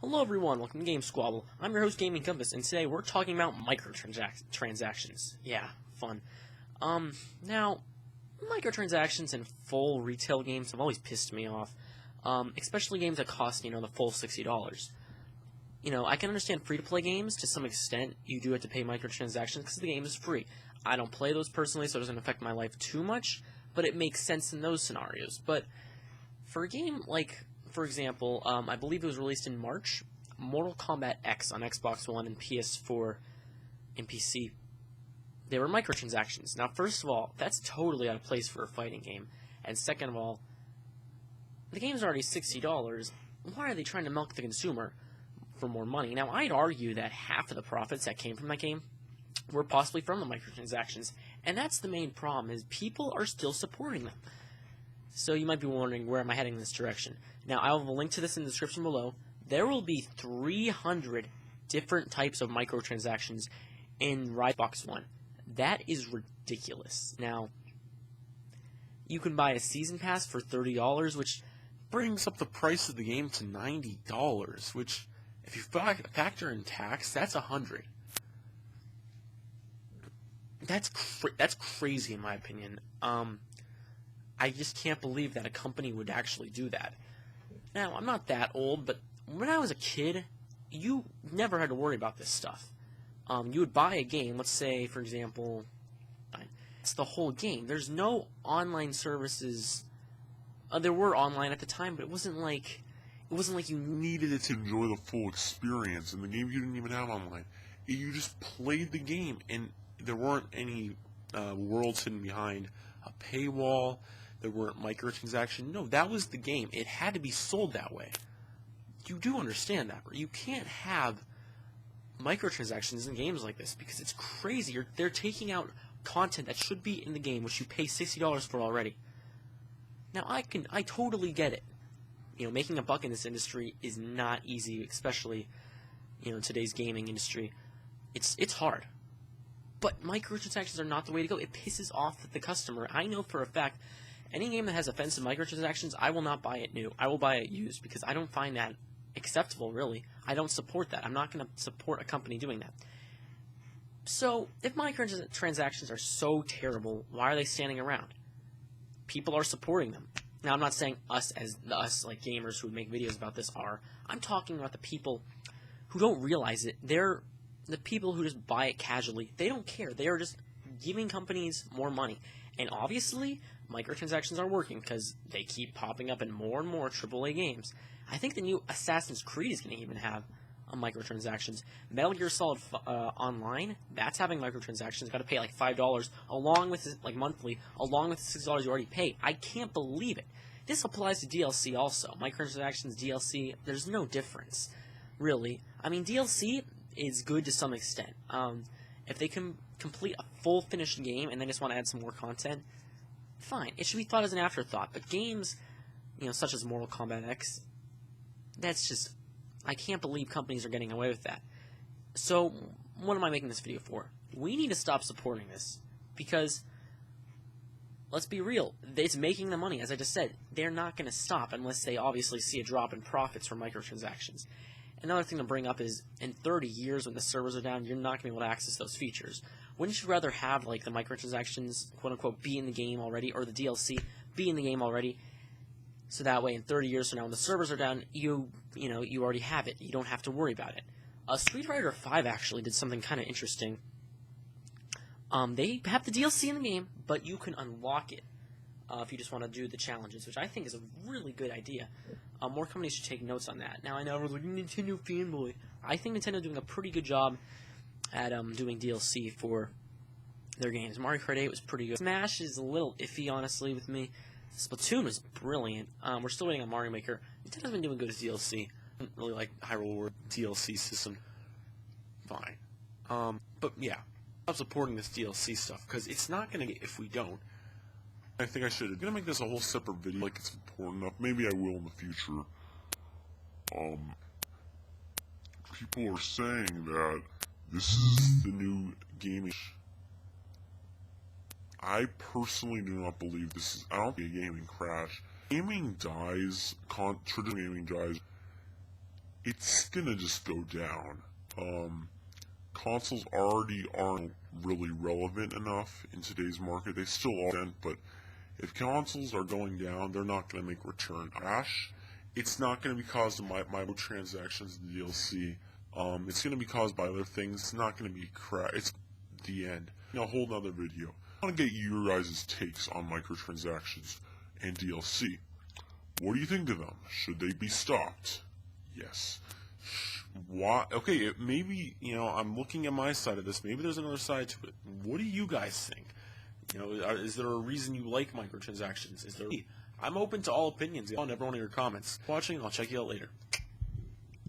Hello everyone, welcome to Game Squabble. I'm your host Gaming Compass, and today we're talking about microtransactions. Yeah, fun. Now, microtransactions in full retail games have always pissed me off. Especially games that cost, the full $60. I can understand free-to-play games to some extent. You do have to pay microtransactions because the game is free. I don't play those personally, so it doesn't affect my life too much, but it makes sense in those scenarios. But for a game like, for example, I believe it was released in March, Mortal Kombat X on Xbox One and PS4 and PC, they were microtransactions. Now, first of all, that's totally out of place for a fighting game. And second of all, the game's already $60. Why are they trying to milk the consumer for more money? Now, I'd argue that half of the profits that came from that game were possibly from the microtransactions. And that's the main problem, is people are still supporting them. So you might be wondering, where am I heading in this direction? Now, I'll have a link to this in the description below. There will be 300 different types of microtransactions in Xbox One. That is ridiculous. Now, you can buy a season pass for $30, which brings up the price of the game to $90, which, if you factor in tax, that's $100. That's crazy in my opinion. I just can't believe that a company would actually do that. Now, I'm not that old, but when I was a kid, you never had to worry about this stuff. You would buy a game, let's say, for example, it's the whole game. There's no online services. There were online at the time, but it wasn't like you needed it to enjoy the full experience. In the game, you didn't even have online. You just played the game, and there weren't any worlds hidden behind a paywall. There weren't microtransactions. No, that was the game. It had to be sold that way. You do understand that, right? You can't have microtransactions in games like this because it's crazy. They're taking out content that should be in the game, which you pay $60 for already. Now, I totally get it. Making a buck in this industry is not easy, especially, in today's gaming industry. It's hard. But microtransactions are not the way to go. It pisses off the customer. I know for a fact, any game that has offensive microtransactions, I will not buy it new. I will buy it used because I don't find that acceptable, really. I don't support that. I'm not going to support a company doing that. So, if microtransactions are so terrible, why are they standing around? People are supporting them. Now, I'm not saying us like gamers who make videos about this are. I'm talking about the people who don't realize it. They're the people who just buy it casually. They don't care. They are just giving companies more money. And obviously, microtransactions are working because they keep popping up in more and more AAA games. I think the new Assassin's Creed is going to even have microtransactions. Metal Gear Solid Online, that's having microtransactions. Got to pay like $5 along with monthly, along with the $6 you already pay. I can't believe it. This applies to DLC also. Microtransactions, DLC, there's no difference, really. I mean, DLC is good to some extent. If they can complete a full finished game and then just want to add some more content, fine. It should be thought as an afterthought. But games, such as Mortal Kombat X, that's just, I can't believe companies are getting away with that. So, what am I making this video for? We need to stop supporting this. Because, let's be real, it's making the money. As I just said, they're not going to stop unless they obviously see a drop in profits from microtransactions. Another thing to bring up is, in 30 years when the servers are down, you're not going to be able to access those features. Wouldn't you rather have, the microtransactions, quote-unquote, be in the game already, or the DLC be in the game already, so that way in 30 years from now when the servers are down, you already have it. You don't have to worry about it. Street Fighter V actually did something kind of interesting. They have the DLC in the game, but you can unlock it if you just want to do the challenges, which I think is a really good idea. More companies should take notes on that. Now, I know everyone's like, Nintendo fanboy. I think Nintendo's doing a pretty good job at doing DLC for their games. Mario Kart 8 was pretty good. Smash is a little iffy, honestly, with me. Splatoon was brilliant. We're still waiting on Mario Maker. Nintendo's been doing good as DLC. I don't really like Hyrule World DLC system. Fine. But yeah, I'm supporting this DLC stuff because it's not going to get if we don't. I think I should. I'm gonna make this a whole separate video, like it's important enough. Maybe I will in the future. People are saying that this is the new gaming. I personally do not believe this is. I don't think a gaming crash. Gaming dies. Traditional gaming dies it's gonna just go down. Consoles already aren't really relevant enough in today's market. They still are, but if consoles are going down, they're not going to make return crash. It's not going to be caused by microtransactions and DLC. It's going to be caused by other things. It's not going to be crash. It's the end. A whole nother video. I want to get your guys' takes on microtransactions and DLC. What do you think of them? Should they be stopped? Yes. Why? Okay, maybe, I'm looking at my side of this. Maybe there's another side to it. What do you guys think? Is there a reason you like microtransactions? I'm open to all opinions on every one of your comments. Watching, I'll check you out later.